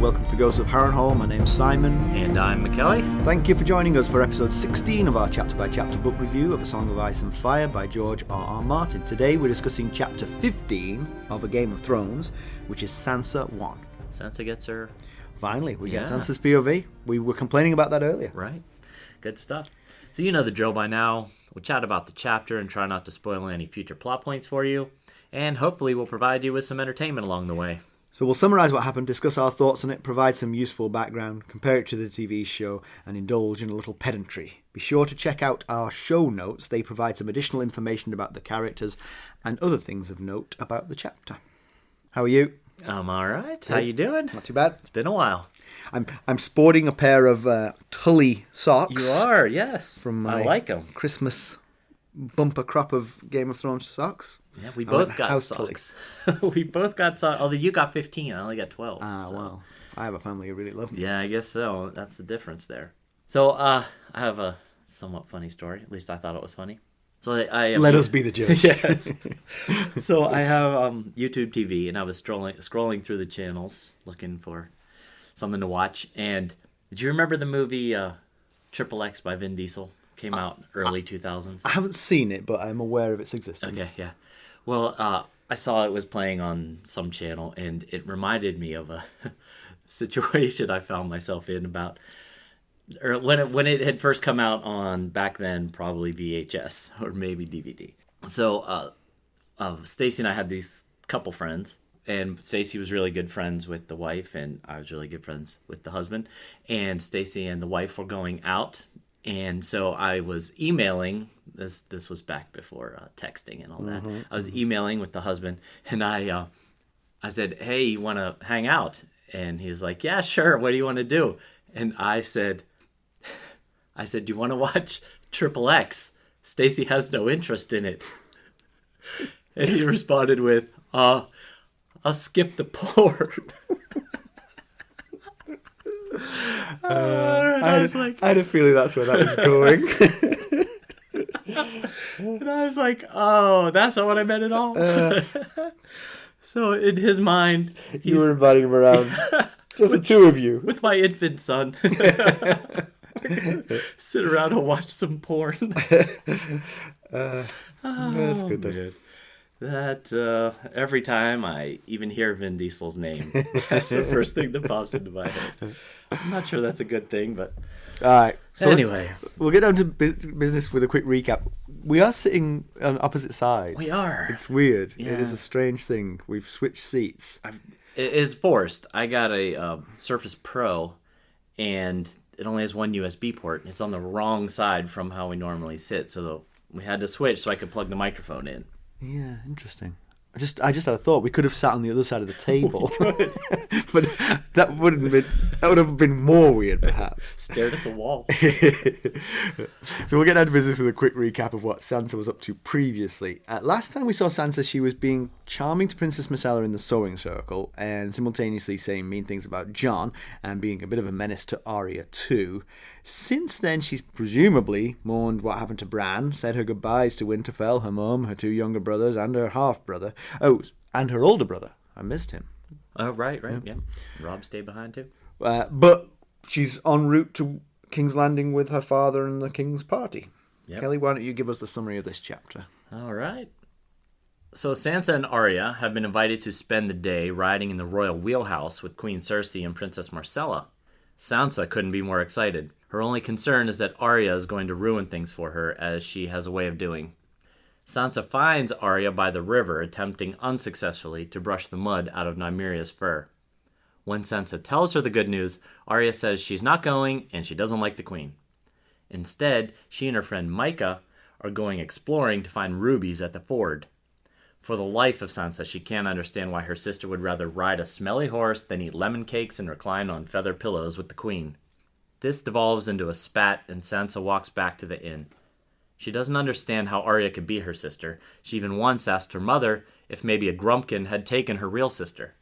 welcome to Ghosts of Harrenhal. My name's Simon. And I'm McKelly. Thank you for joining us for episode 16 of our chapter-by-chapter book review of A Song of Ice and Fire by George R.R. Martin. Today we're discussing chapter 15 of A Game of Thrones, which is Sansa 1. Sansa gets her... Finally, we get Sansa's POV. We were complaining about that earlier. Right. Good stuff. So you know the drill by now. We'll chat about the chapter and try not to spoil any future plot points for you. And hopefully we'll provide you with some entertainment along the way. So we'll summarise what happened, discuss our thoughts on it, provide some useful background, compare it to the TV show, and indulge in a little pedantry. Be sure to check out our show notes. They provide some additional information about the characters and other things of note about the chapter. How are you? I'm all right. How you doing? Not too bad. It's been a while. I'm sporting a pair of Tully socks. You are, yes. From my I like them. Christmas bumper crop of Game of Thrones socks. Yeah, we both got socks. We both got socks. Although you got 15, I only got 12. Ah, so. Well. I have a family who really love them. Yeah, I guess so. That's the difference there. So, I have a somewhat funny story. At least I thought it was funny. So Let us be the judge. Yes. So I have YouTube TV, and I was scrolling through the channels looking for something to watch. And did you remember the movie Triple X by Vin Diesel? Came out early 2000s. I haven't seen it, but I'm aware of its existence. Okay, yeah. Well, I saw it was playing on some channel, and it reminded me of a situation I found myself in about when it had first come out on, back then, probably VHS or maybe DVD. So Stacy and I had these couple friends, and Stacy was really good friends with the wife, and I was really good friends with the husband. And Stacy and the wife were going out, and so I was emailing. This was back before texting and all that. Mm-hmm. I was emailing with the husband, and I said, "Hey, you want to hang out?" And he was like, "Yeah, sure. What do you want to do?" And I said, "Do you want to watch Triple X? Stacy has no interest in it." And he responded with, "I'll skip the porn." I had a feeling that's where that was going. And I was like, "Oh, that's not what I meant at all." So in his mind, you were inviting him around, just the two of you, with my infant son. Sit around and watch some porn. That's good though. That every time I even hear Vin Diesel's name, that's the first thing that pops into my head. I'm not sure that's a good thing, but all right. So anyway, we'll get down to business with a quick recap. We are sitting on opposite sides. We are. It's weird. Yeah. It is a strange thing. We've switched seats. It is forced. I got a Surface Pro, and it only has one USB port. It's on the wrong side from how we normally sit, so we had to switch so I could plug the microphone in. Yeah, interesting. I just had a thought. We could have sat on the other side of the table, but that would have been more weird, perhaps. Stared at the wall. So we'll get down to business with a quick recap of what Sansa was up to previously. Last time we saw Sansa, she was being charming to Princess Myrcella in the sewing circle, and simultaneously saying mean things about Jon, and being a bit of a menace to Arya too. Since then, she's presumably mourned what happened to Bran, said her goodbyes to Winterfell, her mum, her two younger brothers, and her half-brother. Oh, and her older brother. I missed him. Oh, right. Yeah. Robb stayed behind too. But she's en route to King's Landing with her father and the King's party. Yep. Kelly, why don't you give us the summary of this chapter? All right. So Sansa and Arya have been invited to spend the day riding in the royal wheelhouse with Queen Cersei and Princess Myrcella. Sansa couldn't be more excited. Her only concern is that Arya is going to ruin things for her, as she has a way of doing. Sansa finds Arya by the river, attempting unsuccessfully to brush the mud out of Nymeria's fur. When Sansa tells her the good news, Arya says she's not going and she doesn't like the queen. Instead, she and her friend Micah are going exploring to find rubies at the ford. For the life of Sansa, she can't understand why her sister would rather ride a smelly horse than eat lemon cakes and recline on feather pillows with the queen. This devolves into a spat, and Sansa walks back to the inn. She doesn't understand how Arya could be her sister. She even once asked her mother if maybe a Grumpkin had taken her real sister.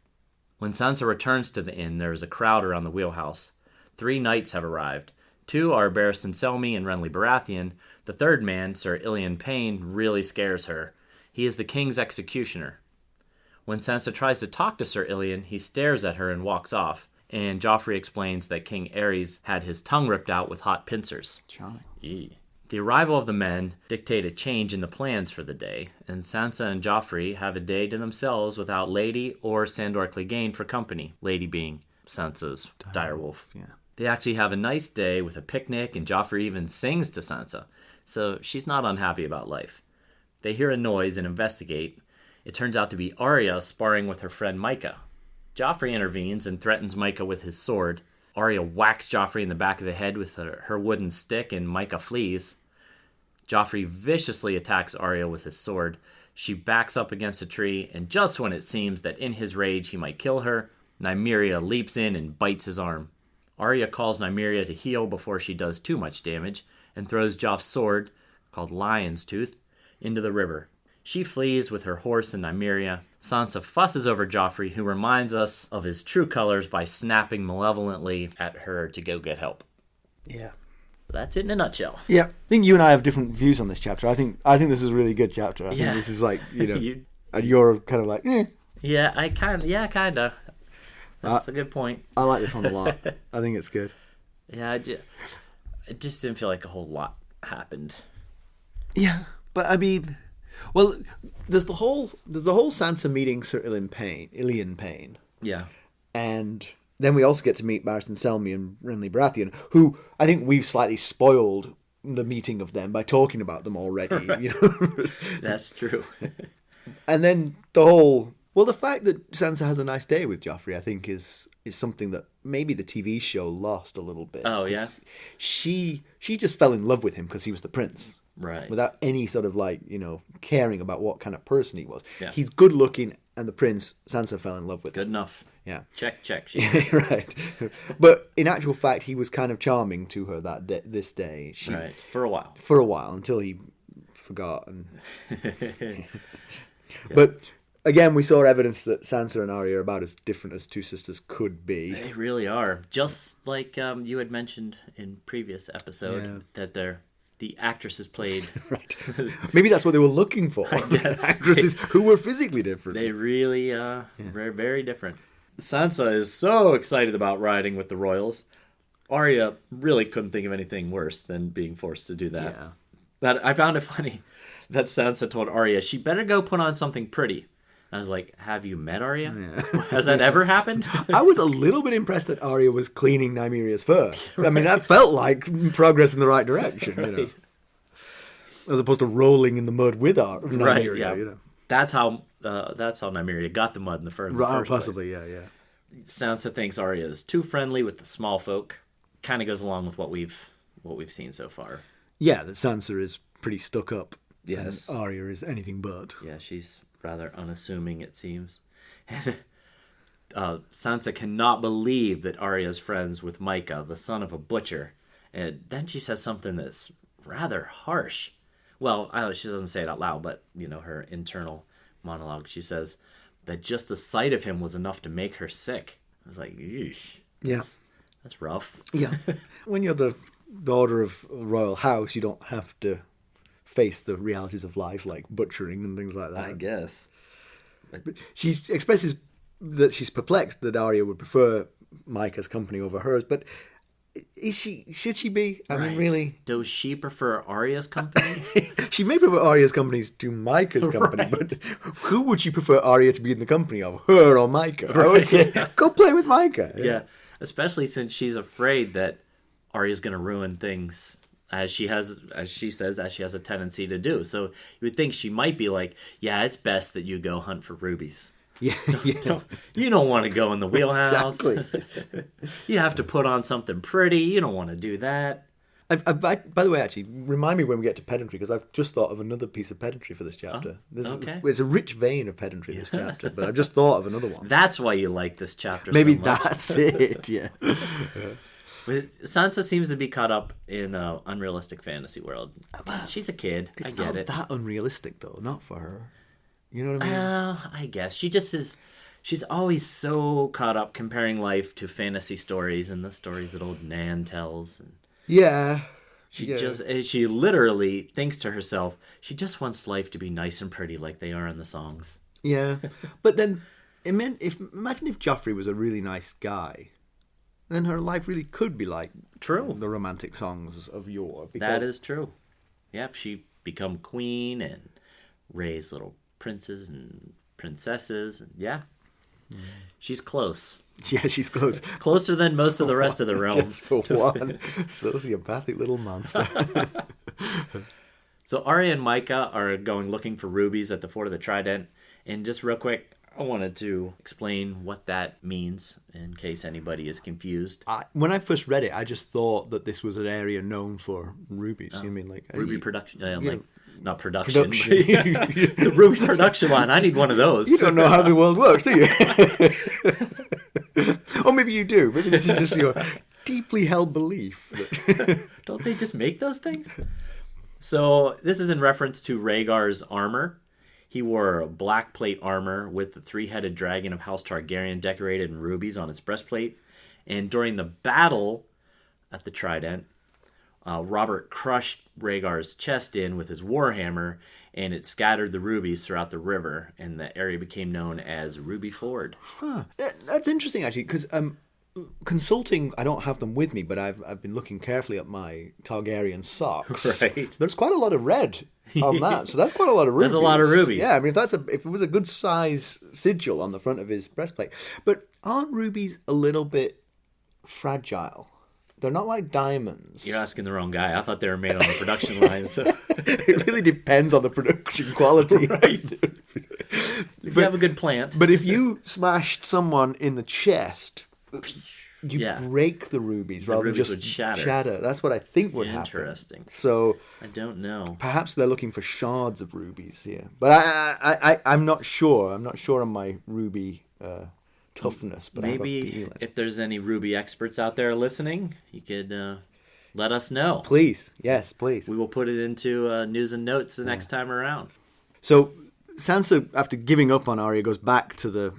When Sansa returns to the inn, there is a crowd around the wheelhouse. 3 knights have arrived. 2 are Barristan Selmy and Renly Baratheon. The third man, Sir Ilyn Payne, really scares her. He is the king's executioner. When Sansa tries to talk to Sir Ilyn, he stares at her and walks off, And Joffrey explains that King Aerys had his tongue ripped out with hot pincers. Charming. Eee. The arrival of the men dictate a change in the plans for the day, and Sansa and Joffrey have a day to themselves without Lady or Sandor Clegane for company, Lady being Sansa's direwolf. Yeah. They actually have a nice day with a picnic, and Joffrey even sings to Sansa, so she's not unhappy about life. They hear a noise and investigate. It turns out to be Arya sparring with her friend Micah. Joffrey intervenes and threatens Micah with his sword. Arya whacks Joffrey in the back of the head with her wooden stick, and Micah flees. Joffrey viciously attacks Arya with his sword. She backs up against a tree, and just when it seems that in his rage he might kill her, Nymeria leaps in and bites his arm. Arya calls Nymeria to heal before she does too much damage, and throws Joff's sword, called Lion's Tooth, into the river. She flees with her horse and Nymeria. Sansa fusses over Joffrey, who reminds us of his true colors by snapping malevolently at her to go get help. Yeah. That's it in a nutshell. Yeah. I think you and I have different views on this chapter. I think this is a really good chapter. I think this is like, and you're kind of like, eh. Yeah, kind of. That's a good point. I like this one a lot. I think it's good. Yeah, it just didn't feel like a whole lot happened. Yeah, but I mean, well, there's the whole Sansa meeting Sir Ilian Payne. Yeah. And then we also get to meet Barristan Selmy and Renly Baratheon, who I think we've slightly spoiled the meeting of them by talking about them already. Right. That's true. And then the fact that Sansa has a nice day with Joffrey, I think, is something that maybe the TV show lost a little bit. Oh, yeah? She just fell in love with him because he was the prince. Right. Without any sort of caring about what kind of person he was. Yeah. He's good looking, and the prince, Sansa fell in love with him. Good enough. Yeah. Check. Right. But in actual fact, he was kind of charming to her this day. Right. For a while. Until he forgot. Yeah. But again, we saw evidence that Sansa and Arya are about as different as two sisters could be. They really are. Just like you had mentioned in previous episode, that the actresses played. Right. Maybe that's what they were looking for. Actresses who were physically different. They really were very different. Sansa is so excited about riding with the royals. Arya really couldn't think of anything worse than being forced to do that. Yeah. That I found it funny that Sansa told Arya she better go put on something pretty. I was like, have you met Arya? Yeah. Has that ever happened? I was a little bit impressed that Arya was cleaning Nymeria's fur. Right. I mean, that felt like progress in the right direction, right. As opposed to rolling in the mud with Nymeria. Right, yeah. That's how Nymeria got the mud in the fur. In the first possibly, place. yeah. Sansa thinks Arya is too friendly with the small folk. Kind of goes along with what we've seen so far. Yeah, that Sansa is pretty stuck up. Yes. And Arya is anything but. Yeah, she's rather unassuming, it seems. And Sansa cannot believe that Arya is friends with Micah, the son of a butcher. And then she says something that's rather harsh. Well, she doesn't say it out loud, but, her internal monologue. She says that just the sight of him was enough to make her sick. I was like, eesh. Yeah. That's rough. Yeah. When you're the daughter of a royal house, you don't have to face the realities of life, like butchering and things like that. I guess. But she expresses that she's perplexed that Arya would prefer Micah's company over hers, but should she be? I mean, really? Does she prefer Arya's company? She may prefer Arya's company to Micah's company, but who would she prefer Arya to be in the company of? Her or Micah? I would say, go play with Micah. Yeah, especially since she's afraid that Arya's going to ruin things, as she says, as she has a tendency to do. So you would think she might be like, yeah, it's best that you go hunt for rubies. Yeah, you don't want to go in the wheelhouse. Exactly. You have to put on something pretty. You don't want to do that. By the way, actually, remind me when we get to pedantry, because I've just thought of another piece of pedantry for this chapter. Okay. There's a rich vein of pedantry in this chapter, but I've just thought of another one. That's why you like this chapter Maybe so much. That's it, yeah. Sansa seems to be caught up in an unrealistic fantasy world. She's a kid. I get it. It's not that unrealistic, though. Not for her. You know what I mean? I guess. She just is... She's always so caught up comparing life to fantasy stories and the stories that old Nan tells. And yeah. She literally thinks to herself, she just wants life to be nice and pretty like they are in the songs. Yeah. But then, imagine if Joffrey was a really nice guy. then her life really could be like True. the romantic songs of yore. That is true. Yep, she become queen and raised little princes and princesses. And yeah, she's close. Yeah, she's close. Closer than most of the rest of the realm. Just for one sociopathic little monster. So Arya and Micah are going looking for rubies at the Fort of the Trident. And just real quick, I wanted to explain what that means in case anybody is confused. When I first read it, I just thought that this was an area known for rubies. You mean like Ruby production, yeah. like not production. But, Production. the ruby production line. I need one of those. You don't know how the world works, do you? Or maybe you do. Maybe this is just your deeply held belief. Don't they just make those things? So this is in reference to Rhaegar's armor. He wore a black plate armor with the three-headed dragon of House Targaryen decorated in rubies on its breastplate. And during the battle at the Trident, Robert crushed Rhaegar's chest in with his warhammer, and it scattered the rubies throughout the river, and the area became known as Ruby Ford. Huh. That's interesting, actually, because consulting, I don't have them with me, but I've been looking carefully at my Targaryen socks. Right. There's quite a lot of red on that, so that's quite a lot of rubies. There's a lot of rubies. Yeah, I mean, if it was a good size sigil on the front of his breastplate. But aren't rubies a little bit fragile? They're not like diamonds. You're asking the wrong guy. I thought they were made on the production line. So It really depends on the production quality. Right. If you have a good plant. But if you smashed someone in the chest, you break the rubies rather rubies than would just shatter. That's what I think would happen. Interesting. So I don't know. perhaps they're looking for shards of rubies here. But I'm not sure. I'm not sure on my ruby toughness. But maybe I have a feeling. if there's any ruby experts out there listening, you could let us know. Please. Yes, please. We will put it into news and notes the next time around. So Sansa, after giving up on Arya, goes back to the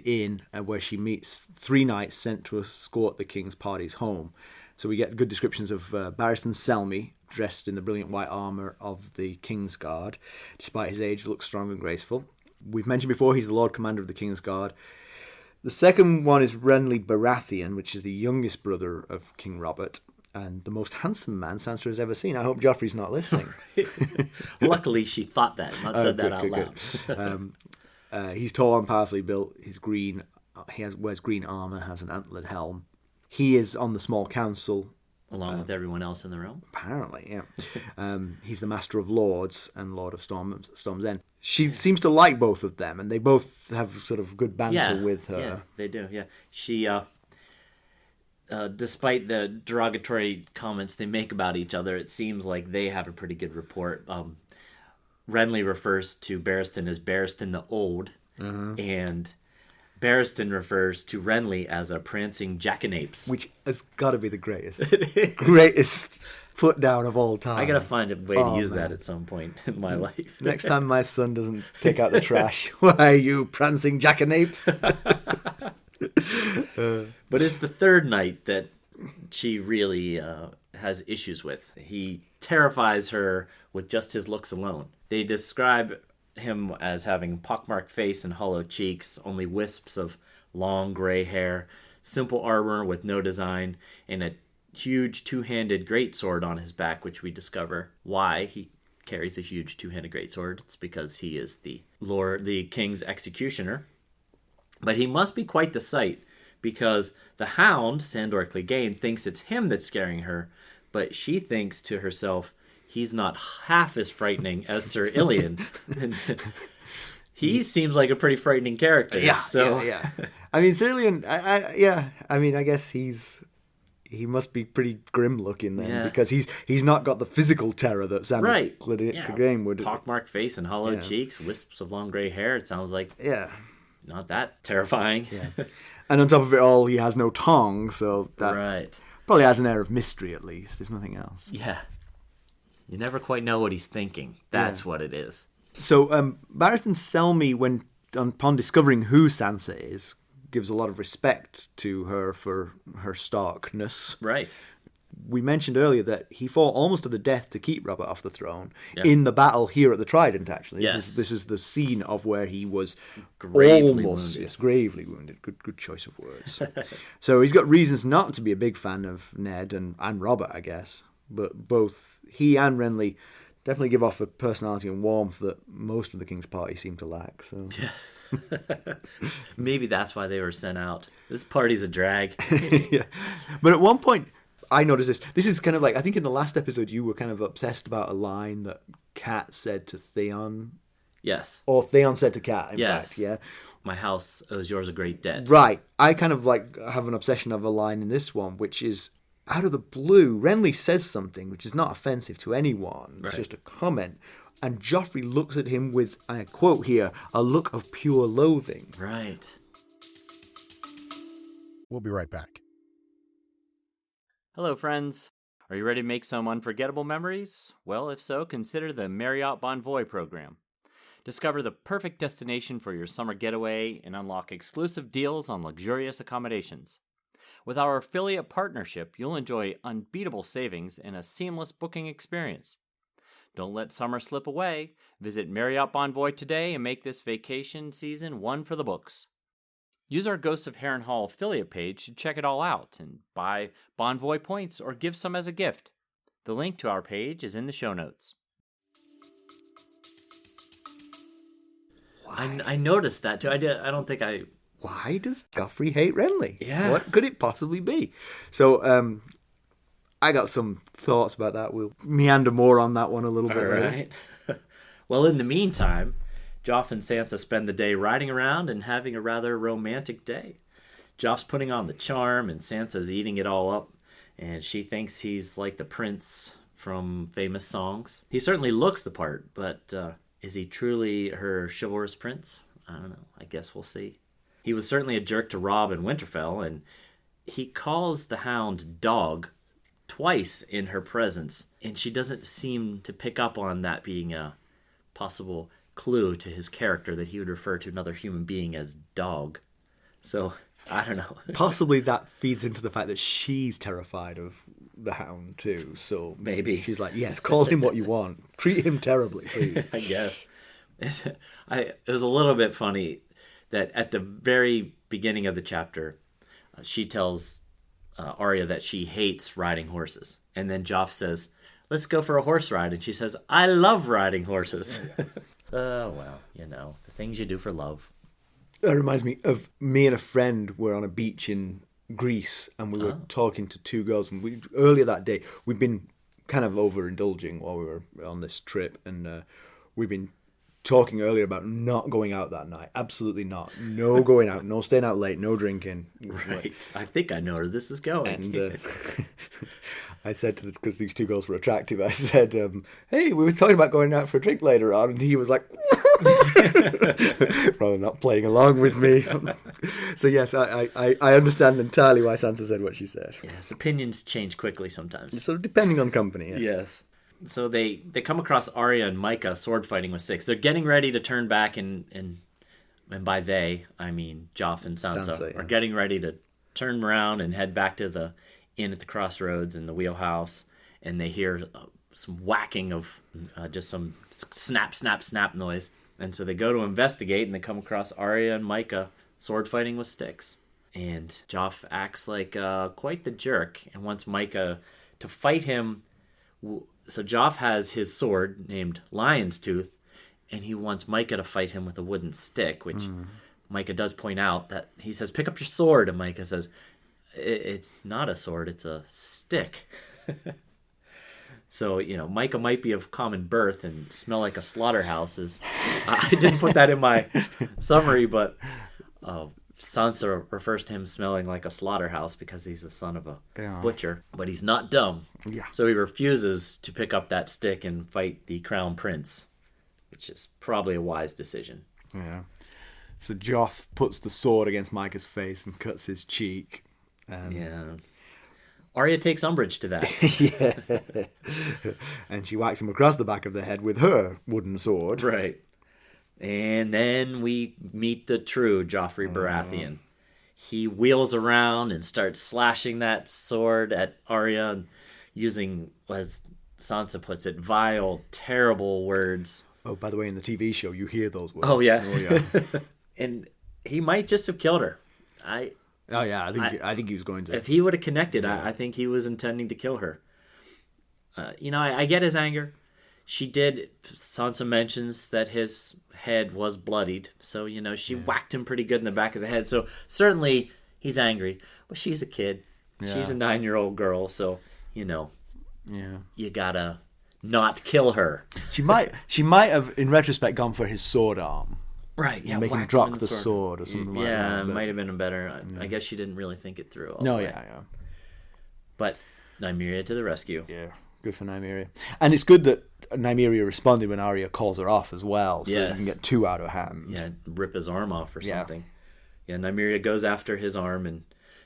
inn where she meets 3 knights sent to escort the king's parties home. So we get good descriptions of Barristan Selmy, dressed in the brilliant white armour of the King's Guard. Despite his age, looks strong and graceful. We've mentioned before he's the Lord Commander of the King's Guard. The second one is Renly Baratheon, which is the youngest brother of King Robert, and the most handsome man Sansa has ever seen. I hope Joffrey's not listening. Luckily, she thought that, not said that out loud. He's tall and powerfully built. Wears green armor, has an antlered helm. He is on the small council, along with everyone else in the realm. Apparently, yeah. He's the Master of Lords and Lord of Storm's End. She seems to like both of them, and they both have sort of good banter with her. Yeah, they do. Yeah, she. Despite the derogatory comments they make about each other, it seems like they have a pretty good rapport. Renly refers to Barristan as Barristan the Old, and Barristan refers to Renly as a prancing jackanapes. Which has got to be the greatest put down of all time. I got to find a way to use that at some point in my life. Next time my son doesn't take out the trash, why are you prancing jackanapes? But it's the third night that she really has issues with. He terrifies her with just his looks alone. They describe him as having pockmarked face and hollow cheeks, only wisps of long gray hair, simple armor with no design, and a huge two-handed greatsword on his back, which we discover why he carries a huge two-handed greatsword. It's because he is the king's executioner. But he must be quite the sight, because the hound, Sandor Clegane, thinks it's him that's scaring her, but she thinks to herself, he's not half as frightening as Sir Ilian. He seems like a pretty frightening character. Yeah. I mean, Sir Ilian, I mean, I guess he must be pretty grim looking then, because he's not got the physical terror that Sandor Clegane would. Pockmarked face and hollow cheeks, wisps of long gray hair. It sounds like not that terrifying. Yeah. And on top of it all, he has no tongue, so that probably adds an air of mystery at least, if nothing else. Yeah. You never quite know what he's thinking. That's what it is. So Barristan Selmy, upon discovering who Sansa is, gives a lot of respect to her for her starkness. Right. We mentioned earlier that he fought almost to the death to keep Robert off the throne Yeah. in the battle here at the Trident, actually. Yes. This is the scene of where he was Gravely almost wounded. yes, gravely wounded. Good choice of words. So he's got reasons not to be a big fan of Ned and Robert, I guess. But both he and Renly definitely give off a personality and warmth that most of the King's Party seem to lack. So Maybe that's why they were sent out. This party's a drag. yeah. But at one point, I noticed this. This is kind of like, I think in the last episode, you were kind of obsessed about a line that Kat said to Theon. Yes. Or Theon said to Kat, in Yes. fact, yeah. My house owes yours a great debt. Right. I kind of like have an obsession of a line in this one, which is out of the blue, Renly says something which is not offensive to anyone. It's Right. just a comment. And Joffrey looks at him with, and I quote here, a look of pure loathing. Right. We'll be right back. Hello, friends. Are you ready to make some unforgettable memories? Well, if so, consider the Marriott Bonvoy program. Discover the perfect destination for your summer getaway and unlock exclusive deals on luxurious accommodations. With our affiliate partnership, you'll enjoy unbeatable savings and a seamless booking experience. Don't let summer slip away. Visit Marriott Bonvoy today and make this vacation season one for the books. Use our Ghosts of Harrenhal affiliate page to check it all out and buy Bonvoy points or give some as a gift. The link to our page is in the show notes. I noticed that too. I don't think I... Why does Joffrey hate Renly? Yeah. What could it possibly be? So, I got some thoughts about that. We'll meander more on that one a little bit later. Right. Well, in the meantime, Joff and Sansa spend the day riding around and having a rather romantic day. Joff's putting on the charm and Sansa's eating it all up, and she thinks he's like the prince from famous songs. He certainly looks the part, but is he truly her chivalrous prince? I don't know. I guess we'll see. He was certainly a jerk to Robb and Winterfell, and he calls the Hound dog twice in her presence, and she doesn't seem to pick up on that being a possible clue to his character that he would refer to another human being as dog. So, I don't know. Possibly that feeds into the fact that she's terrified of the Hound too. So Maybe. she's like, yes, call him what you want. Treat him terribly, please. I guess. It was a little bit funny that at the very beginning of the chapter, she tells Arya that she hates riding horses. And then Joff says, let's go for a horse ride. And she says, I love riding horses. Oh, well, the things you do for love. That reminds me of me and a friend were on a beach in Greece, and we were talking to two girls. And earlier that day, we'd been kind of overindulging while we were on this trip, and we've been talking earlier about not going out that night. Absolutely not. No going out. No staying out late. No drinking. Right. I think I know where this is going. And I said to because these two girls were attractive, I said, hey, we were talking about going out for a drink later on. And he was like, rather not playing along with me. So yes, I understand entirely why Sansa said what she said. Yes, opinions change quickly sometimes. So depending on company. Yes. So they come across Arya and Micah sword fighting with sticks. They're getting ready to turn back, and by they, I mean Joff and Sansa are getting ready to turn around and head back to the inn at the Crossroads in the wheelhouse, and they hear some whacking of just some snap, snap, snap noise. And so they go to investigate, and they come across Arya and Micah sword fighting with sticks. And Joff acts like quite the jerk and wants Micah to fight him. So Joff has his sword named Lion's Tooth, and he wants Micah to fight him with a wooden stick, which Micah does point out that he says, pick up your sword. And Micah says, it's not a sword, it's a stick. So, Micah might be of common birth and smell like a slaughterhouse. I didn't put that in my summary, but Sansa refers to him smelling like a slaughterhouse because he's the son of a butcher. But he's not dumb. Yeah. So he refuses to pick up that stick and fight the crown prince, which is probably a wise decision. Yeah. So Joff puts the sword against Micah's face and cuts his cheek. Yeah. Arya takes umbrage to that. Yeah. And she whacks him across the back of the head with her wooden sword. Right. And then we meet the true Joffrey Baratheon. He wheels around and starts slashing that sword at Arya. using, as Sansa puts it, vile, terrible words. Oh, by the way, in the TV show, you hear those words. Oh, yeah. Oh, yeah. And he might just have killed her. I think he was going to. If he would have connected, I think he was intending to kill her. I get his anger. Sansa mentions that his head was bloodied. So, she whacked him pretty good in the back of the head. So, certainly, he's angry. But she's a kid. Yeah. She's a 9-year-old girl. So, you gotta not kill her. She might have, in retrospect, gone for his sword arm. Right, yeah. Make him drop the sword or something like that. Yeah, it might have been better. I guess she didn't really think it through. Yeah. But Nymeria to the rescue. Yeah, good for Nymeria. And it's good that Nymeria responded when Arya calls her off as well, so you can get 2 out of hand. Yeah, rip his arm off or something. Yeah, Nymeria goes after his arm and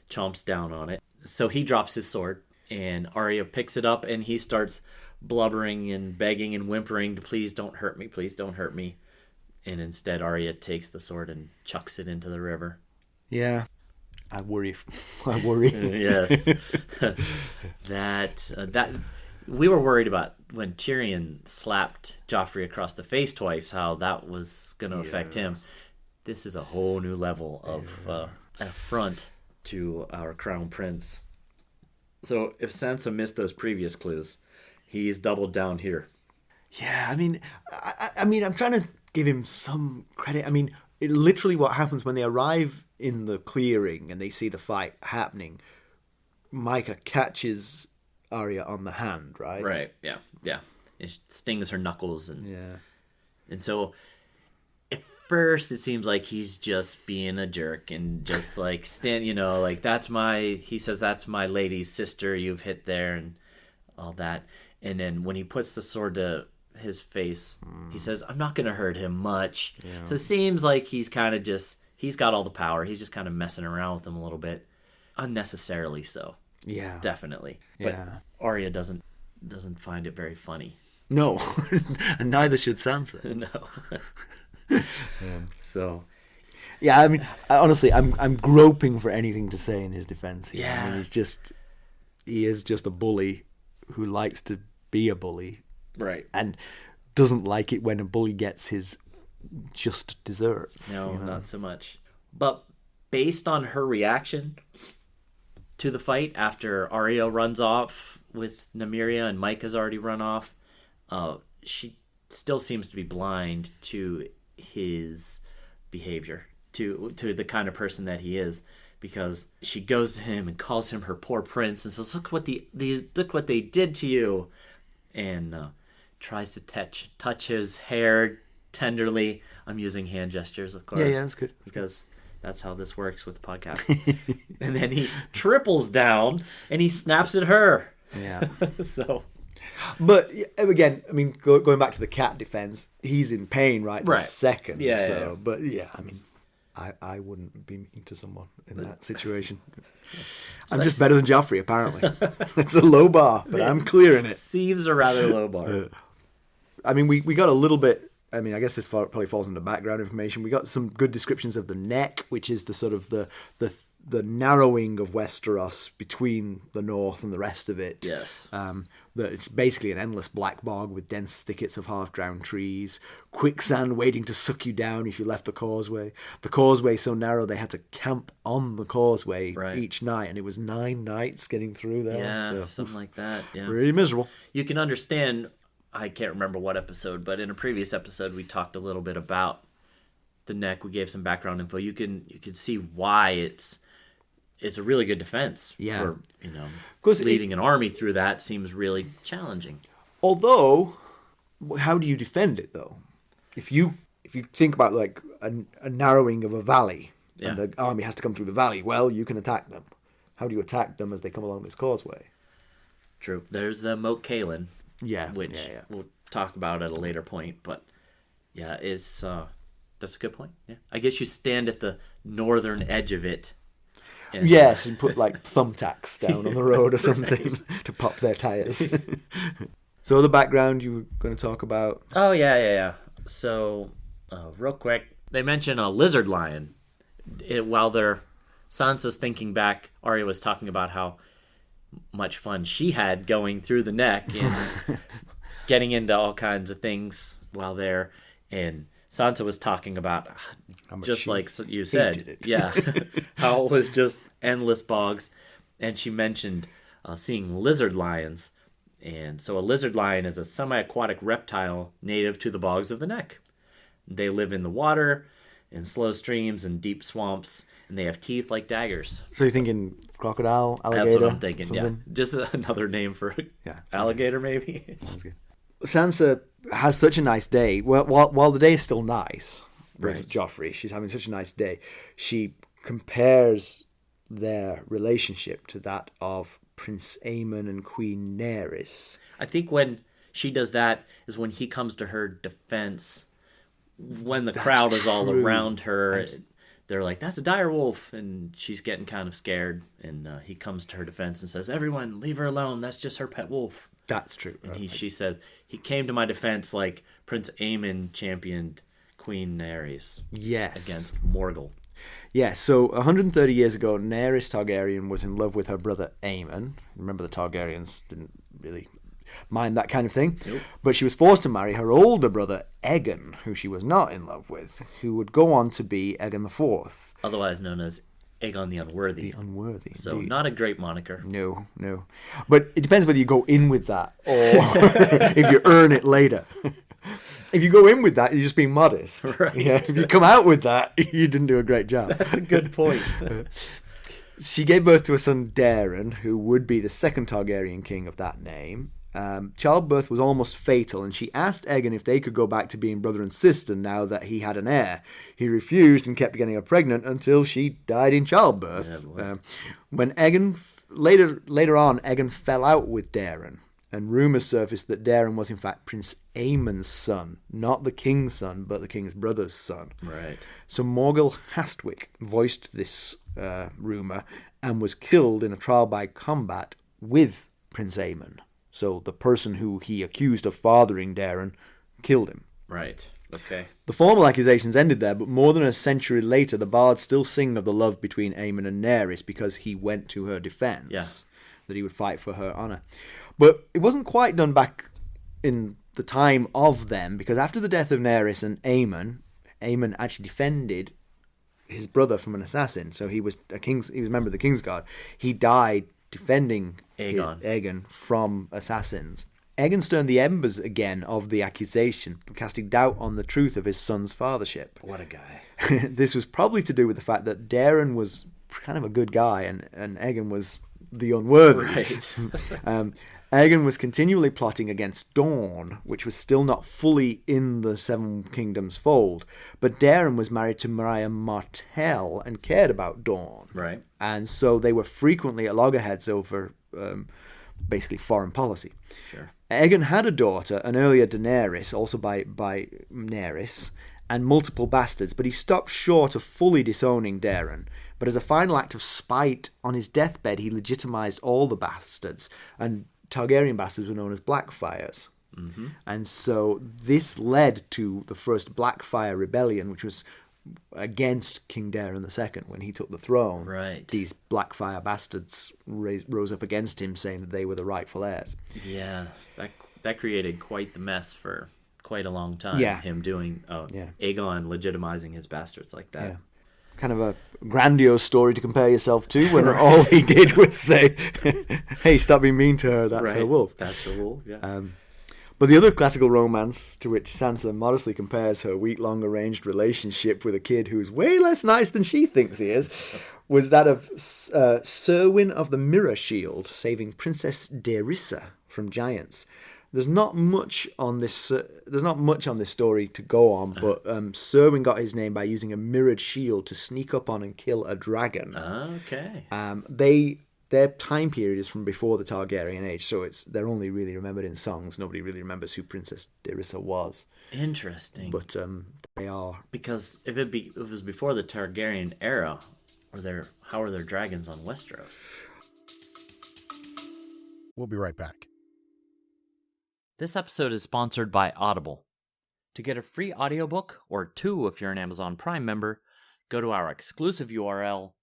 chomps down on it. So he drops his sword, and Arya picks it up, and he starts blubbering and begging and whimpering, please don't hurt me, please don't hurt me. And instead, Arya takes the sword and chucks it into the river. Yeah. I worry. Yes. that we were worried about when Tyrion slapped Joffrey across the face twice, how that was going to affect him. This is a whole new level of affront to our crown prince. So if Sansa missed those previous clues, he's doubled down here. Yeah, I mean, I'm trying to give him some credit. I mean, literally what happens when they arrive in the clearing and they see the fight happening, Micah catches Arya on the hand, right? Right, yeah. It stings her knuckles. And so at first it seems like he's just being a jerk and just like, he says, that's my lady's sister you've hit there and all that. And then when he puts the sword to his face, he says, I'm not going to hurt him much. Yeah. So it seems like he's kind of he's got all the power. He's just kind of messing around with him a little bit. Unnecessarily so. Yeah. Definitely. But Arya doesn't find it very funny. No. And neither should Sansa. No. So. Yeah, I mean, honestly, I'm groping for anything to say in his defense here. Yeah. I mean, he is just a bully who likes to be a bully. Right. And doesn't like it when a bully gets his just desserts. No, not so much. But based on her reaction to the fight after Arya runs off with Nymeria and Micah's already run off, she still seems to be blind to his behavior, to the kind of person that he is. Because she goes to him and calls him her poor prince and says, look what they did to you. And tries to touch his hair tenderly. I'm using hand gestures, of course. Yeah, that's good. Because that's how this works with podcasts. And then he triples down and he snaps at her. Yeah. So. But again, I mean, going back to the cat defense, he's in pain right this second. Yeah, so, yeah. But yeah, I mean, I wouldn't be mean to someone in that situation. I'm just better than Joffrey, apparently. It's a low bar, but I'm clearing it. Seems a rather low bar. I mean, we got a little bit. I mean, I guess this probably falls into background information. We got some good descriptions of the neck, which is the sort of the narrowing of Westeros between the north and the rest of it. Yes. That it's basically an endless black bog with dense thickets of half-drowned trees, quicksand waiting to suck you down if you left the causeway. The causeway so narrow they had to camp on the causeway each night, and it was 9 nights getting through there. Yeah, so, something like that. Yeah. Really miserable. You can understand. I can't remember what episode, but in a previous episode we talked a little bit about the neck. We gave some background info. You can see why it's a really good defense. Yeah. For, leading an army through that seems really challenging. Although, how do you defend it though? If you think about like a narrowing of a valley and the army has to come through the valley, well, you can attack them. How do you attack them as they come along this causeway? True. There's the Moat Cailin. Yeah, which we'll talk about at a later point, but that's a good point. Yeah, I guess you stand at the northern edge of it. And, yes, and put like thumbtacks down on the road or something to pop their tires. So the background you were going to talk about? Oh yeah. So real quick, they mention a lizard lion. While Sansa's thinking back, Arya was talking about how much fun she had going through the neck and getting into all kinds of things while there. And Sansa was talking about, just like you said, yeah, how it was just endless bogs. And she mentioned seeing lizard lions. And so a lizard lion is a semi-aquatic reptile native to the bogs of the neck. They live in the water, in slow streams, and deep swamps, and they have teeth like daggers. So you're thinking crocodile, alligator? That's what I'm thinking, something? yeah. Just another name for alligator, maybe. Sounds good. Sansa has such a nice day. Well, while the day is still nice with Joffrey, she's having such a nice day. She compares their relationship to that of Prince Aemon and Queen Nerys. I think when she does that is when he comes to her defense. When the crowd is all around her, they're like, "That's a dire wolf," and she's getting kind of scared. And he comes to her defense and says, "Everyone, leave her alone. That's just her pet wolf." That's true. And she says, "He came to my defense like Prince Aemon championed Queen Nerys against Morgul." Yes, so 130 years ago, Nerys Targaryen was in love with her brother Aemon. Remember, the Targaryens didn't really mind that kind of thing. Nope. But she was forced to marry her older brother Aegon, who she was not in love with, who would go on to be Aegon IV. Otherwise known as Aegon the Unworthy. The Unworthy. So indeed. not a great moniker. No. But it depends whether you go in with that or if you earn it later. If you go in with that, you're just being modest. Right. Yeah, if you come out with that, you didn't do a great job. That's a good point. She gave birth to a son, Daeron, who would be the second Targaryen king of that name. Childbirth was almost fatal, and she asked Aegon if they could go back to being brother and sister now that he had an heir. He refused and kept getting her pregnant until she died in childbirth. When Aegon later on, Aegon fell out with Daeron, and rumours surfaced that Daeron was in fact Prince Aemon's son, not the king's son, but the king's brother's son. Right. So Morgul Hastwyck voiced this rumour and was killed in a trial by combat with Prince Aemon. So the person who he accused of fathering Daeron killed him. Right. Okay. The formal accusations ended there, but more than a century later, the bards still sing of the love between Aemon and Nerys because he went to her defence. Yeah. That he would fight for her honour. But it wasn't quite done back in the time of them, because after the death of Nerys and Aemon actually defended his brother from an assassin. So he was a member of the Kingsguard. He died defending Aegon from assassins. Aegon stirred the embers again of the accusation, casting doubt on the truth of his son's fathership. What a guy. This was probably to do with the fact that Daeron was kind of a good guy and Aegon was the unworthy. Right. Aegon was continually plotting against Dorne, which was still not fully in the Seven Kingdoms fold. But Daeron was married to Maria Martell and cared about Dorne. Right. And so they were frequently at loggerheads over basically foreign policy. Sure. Aegon had a daughter, an earlier Daenerys, also by Nerys, and multiple bastards, but he stopped short of fully disowning Daeron. But as a final act of spite, on his deathbed, he legitimized all the bastards, and Targaryen bastards were known as Blackfyres. Mm-hmm. And so this led to the first Blackfyre rebellion, which was against King Daeron II when he took the throne. Right. These Blackfyre bastards rose up against him, saying that they were the rightful heirs. Yeah, that created quite the mess for quite a long time. Yeah. Him doing Aegon legitimizing his bastards like that. Yeah. Kind of a grandiose story to compare yourself to when all he did was say, hey, stop being mean to her, that's her wolf. That's her wolf, yeah. But the other classical romance to which Sansa modestly compares her week-long arranged relationship with a kid who's way less nice than she thinks he is was that of Serwyn of the Mirror Shield saving Princess Derissa from giants. There's not much on this story to go on, but Serwyn got his name by using a mirrored shield to sneak up on and kill a dragon. Okay. Their time period is from before the Targaryen age, so they're only really remembered in songs. Nobody really remembers who Princess Derissa was. Interesting. But they are. Because if it was before the Targaryen era, how are there dragons on Westeros? We'll be right back. This episode is sponsored by Audible. To get a free audiobook, or 2 if you're an Amazon Prime member, go to our exclusive URL,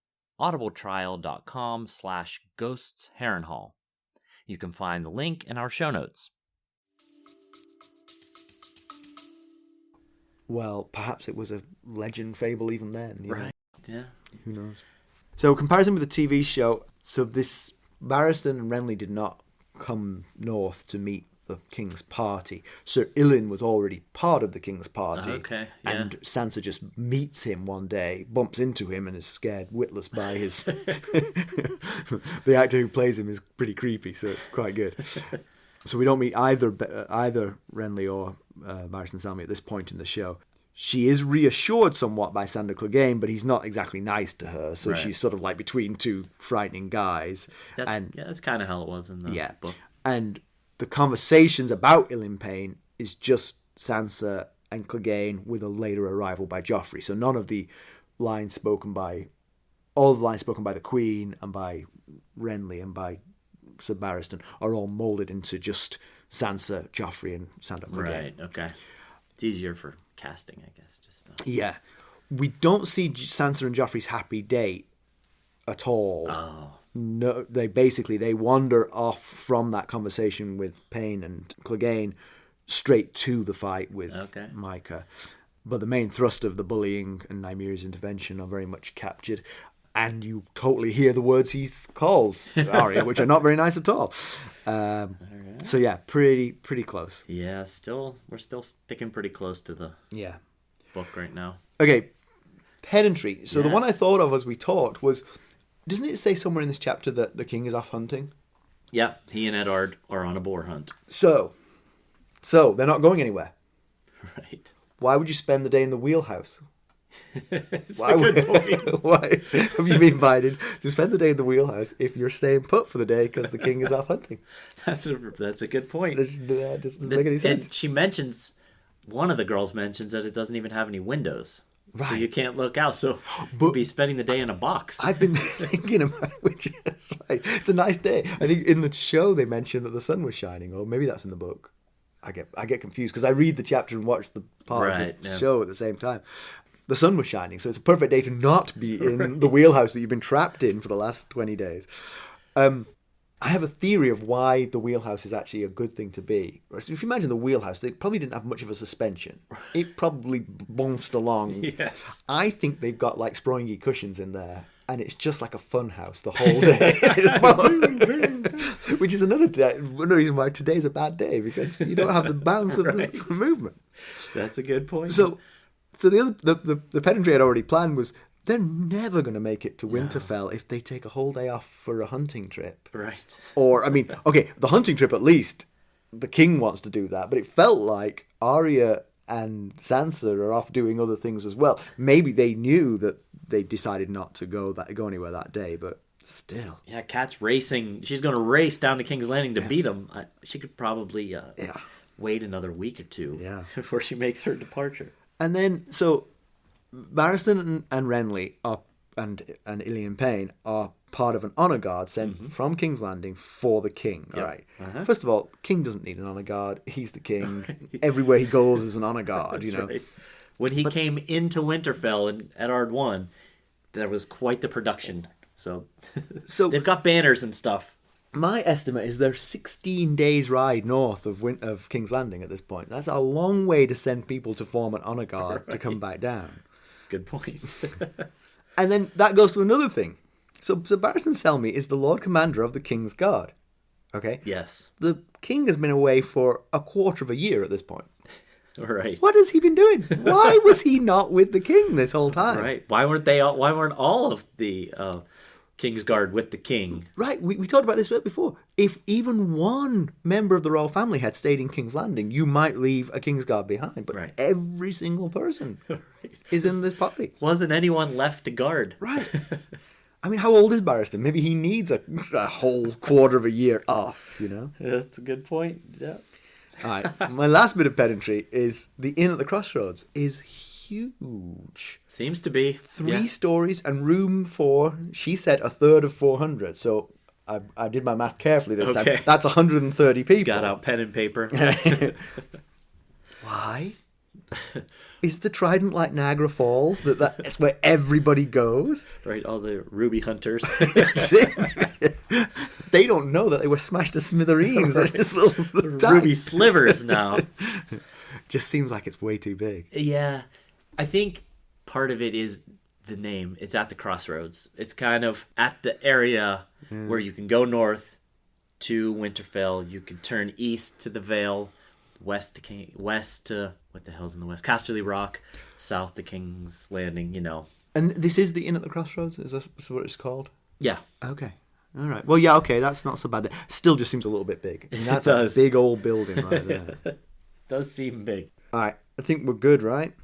audibletrial.com/ghostsharrenhal. You can find the link in our show notes. Well, perhaps it was a legend fable even then. You know? Right. Yeah. Who knows? So, comparison with the TV show. So, this Barristan and Renly did not come north to meet the king's party. Sir Ilyn was already part of the king's party. Okay, yeah. And Sansa just meets him one day, bumps into him, and is scared witless by his... The actor who plays him is pretty creepy, so it's quite good. So we don't meet either Renly or Barristan Selmy at this point in the show. She is reassured somewhat by Sandor Clegane, but he's not exactly nice to her. So she's sort of like between two frightening guys. That's kind of how it was in the book. And the conversations about Ilyn Payne is just Sansa and Clegane with a later arrival by Joffrey. So none of the lines spoken by... All the lines spoken by the Queen and by Renly and by Sir Barristan are all moulded into just Sansa, Joffrey, and Sandor Clegane. Right, okay. It's easier for casting, I guess. Yeah. We don't see Sansa and Joffrey's happy date at all. Oh. No, they wander off from that conversation with Payne and Clegane straight to the fight with Micah. But the main thrust of the bullying and Nymeria's intervention are very much captured. And you totally hear the words he calls Arya, which are not very nice at all. So yeah, pretty close. Yeah, we're still sticking pretty close to the book right now. Okay, pedantry. So the one I thought of as we talked was, doesn't it say somewhere in this chapter that the king is off hunting? Yeah, he and Eddard are on a boar hunt. So they're not going anywhere. Right. Why would you spend the day in the wheelhouse? It's a good point. Why have you been invited to spend the day in the wheelhouse if you're staying put for the day because the king is off hunting? That's a good point. That doesn't make any sense. And she mentions, one of the girls mentions that it doesn't even have any windows. Right. So you can't look out. So you'll be spending the day in a box. I've been thinking about which is right. It's a nice day. I think in the show they mentioned that the sun was shining, or maybe that's in the book. I get confused because I read the chapter and watch the part of the show at the same time. The sun was shining, so it's a perfect day to not be in the wheelhouse that you've been trapped in for the last 20 days. I have a theory of why the wheelhouse is actually a good thing to be. So if you imagine the wheelhouse, they probably didn't have much of a suspension. It probably bounced along. Yes. I think they've got like springy cushions in there, and it's just like a fun house the whole day. Which is another reason why today's a bad day, because you don't have the bounce of the movement. That's a good point. So the pedantry I'd already planned was they're never going to make it to Winterfell if they take a whole day off for a hunting trip. Right. Or, I mean, okay, the hunting trip at least, the king wants to do that, but it felt like Arya and Sansa are off doing other things as well. Maybe they knew that they decided not to go anywhere that day, but still. Yeah, Kat's racing. She's going to race down to King's Landing to beat him. She could probably wait another week or two before she makes her departure. And then, so Barristan and Renly and Ilyn Payne are part of an honor guard sent from King's Landing for the king. Yep. Right. Uh-huh. First of all, king doesn't need an honor guard. He's the king. Right. Everywhere he goes is an honor guard. That's right. When he came into Winterfell in Eddard 1, there was quite the production. So they've got banners and stuff. My estimate is they're 16 days ride north of King's Landing at this point. That's a long way to send people to form an honor guard to come back down. Good point. And then that goes to another thing. So Barristan Selmy is the Lord Commander of the King's Guard. Okay? Yes. The king has been away for a quarter of a year at this point. Right. What has he been doing? Why was he not with the king this whole time? Right. Why weren't all of the King's Guard with the king? Right. We talked about this before. If even one member of the royal family had stayed in King's Landing, you might leave a King's Guard behind. But every single person is in this party. Wasn't anyone left to guard? Right. I mean, how old is Barristan? Maybe he needs a whole quarter of a year off, you know? That's a good point. Yeah. All right. My last bit of pedantry is the inn at the Crossroads is huge. Seems to be. 3 stories and room for, she said, a third of 400. So I did my math carefully this time. That's 130 people. Got out pen and paper. Why? Is the Trident like Niagara Falls? That's where everybody goes? Right, all the ruby hunters. That's it. They don't know that they were smashed to smithereens. They're just little Ruby slivers now. Just seems like it's way too big. Yeah. I think part of it is the name. It's at the Crossroads. It's kind of at the area where you can go north to Winterfell. You can turn east to the Vale, west to what the hell's in the west? Casterly Rock, south to King's Landing, And this is the Inn at the Crossroads? Is that what it's called? Yeah. Okay. All right. Well, yeah, okay, that's not so bad. Still just seems a little bit big. I mean, that's a big old building right there. Does seem big. All right. I think we're good, right?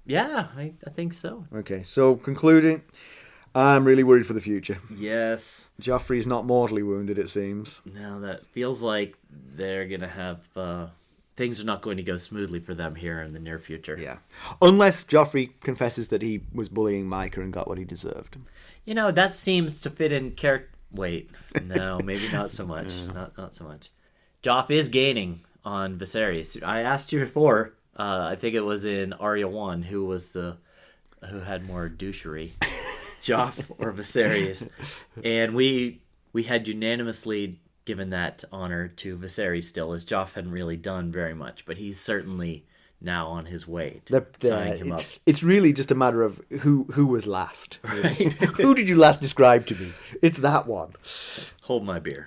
Yeah, I think so. Okay, so concluding, I'm really worried for the future. Yes. Joffrey's not mortally wounded, it seems. No, that feels like they're going to have... things are not going to go smoothly for them here in the near future. Yeah. Unless Joffrey confesses that he was bullying Micah and got what he deserved. That seems to fit in character... Wait, no, maybe not so much. Not so much. Joff is gaining on Viserys. I asked you before, I think it was in Arya 1, who had more douchery, Joff or Viserys. And we had unanimously given that honor to Viserys still, as Joff hadn't really done very much, but he's certainly now on his way to tying him up. It's really just a matter of who was last. Right. Who did you last describe to me? It's that one. Hold my beer.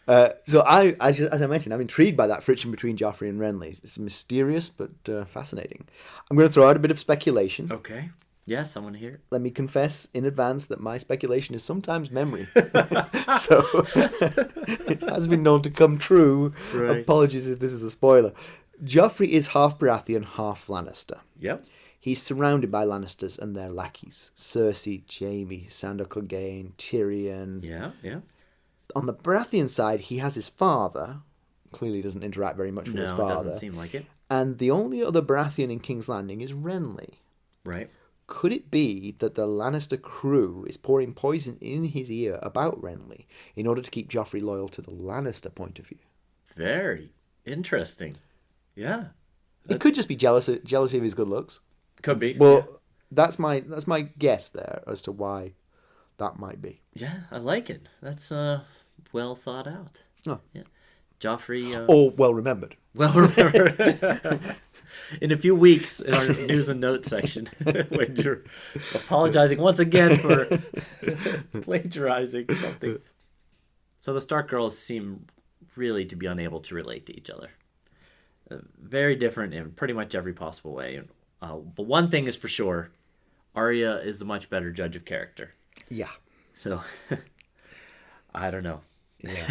So as I mentioned, I'm intrigued by that friction between Joffrey and Renly. It's mysterious but fascinating. I'm going to throw out a bit of speculation. Okay. Yes, I want to hear it. Let me confess in advance that my speculation is sometimes memory. So it has been known to come true. Right. Apologies if this is a spoiler. Joffrey is half Baratheon, half Lannister. Yep. He's surrounded by Lannisters and their lackeys. Cersei, Jaime, Sandor Clegane, Tyrion. Yeah. On the Baratheon side, he has his father. Clearly doesn't interact very much with his father. No, it doesn't seem like it. And the only other Baratheon in King's Landing is Renly. Right. Could it be that the Lannister crew is pouring poison in his ear about Renly in order to keep Joffrey loyal to the Lannister point of view? Very interesting. Yeah. It could just be jealousy of his good looks. Could be. Well, that's my guess there as to why that might be. Yeah, I like it. That's well thought out. Oh. Yeah. Joffrey... Or well remembered. Well remembered. In a few weeks, in our news and notes section, when you're apologizing once again for plagiarizing something. So the Stark girls seem really to be unable to relate to each other. Very different in pretty much every possible way. But one thing is for sure, Arya is the much better judge of character. Yeah. So, I don't know. Yeah.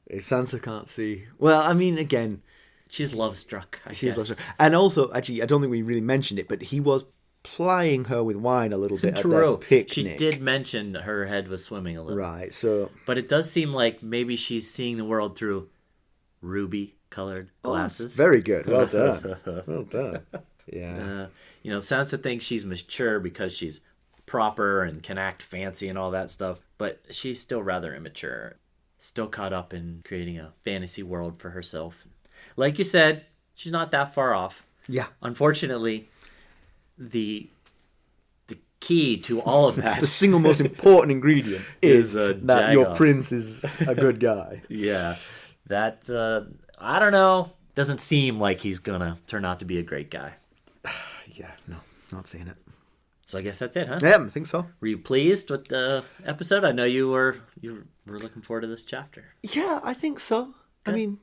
If Sansa can't see... Well, I mean, again... She's love-struck, I She's guess. love-struck. And also, actually, I don't think we really mentioned it, but he was plying her with wine a little bit at their picnic. She did mention her head was swimming a little. Right, so... But it does seem like maybe she's seeing the world through ruby-colored glasses. Very good. Well done. Well done. Yeah. Sansa thinks she's mature because she's proper and can act fancy and all that stuff, but she's still rather immature. Still caught up in creating a fantasy world for herself. Like you said, she's not that far off. Yeah. Unfortunately, the key to all of that... the single most important ingredient is that your jag-off. prince is a good guy. Yeah. That, I don't know, doesn't seem like he's gonna turn out to be a great guy. Yeah, no, not seeing it. So I guess that's it, huh? Yeah, I think so. Were you pleased with the episode? I know you were looking forward to this chapter. Yeah, I think so. Good. I mean...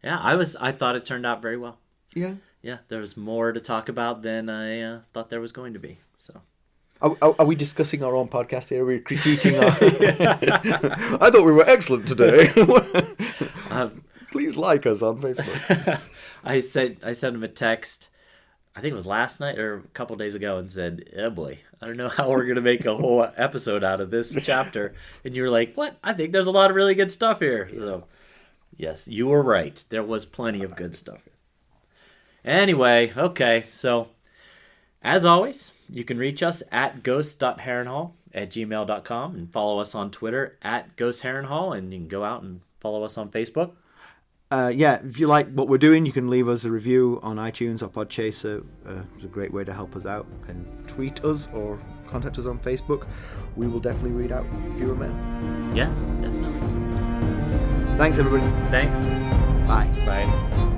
Yeah, I thought it turned out very well. Yeah. Yeah, there was more to talk about than I thought there was going to be. So, are we discussing our own podcast here? Are we critiquing our... I thought we were excellent today. Please like us on Facebook. I sent him a text, I think it was last night or a couple days ago, and said, oh boy, I don't know how we're going to make a whole episode out of this chapter. And you were like, what? I think there's a lot of really good stuff here. Yeah. So... Yes, you were right. There was plenty of good stuff. Anyway, okay, so as always, you can reach us at ghost.harrenhall@gmail.com and follow us on Twitter at @ghostheronhall, and you can go out and follow us on Facebook. Yeah, if you like what we're doing, you can leave us a review on iTunes or Podchaser. It's a great way to help us out. And tweet us or contact us on Facebook. We will definitely read out viewer mail. Yeah, definitely. Thanks, everybody. Thanks. Bye. Bye.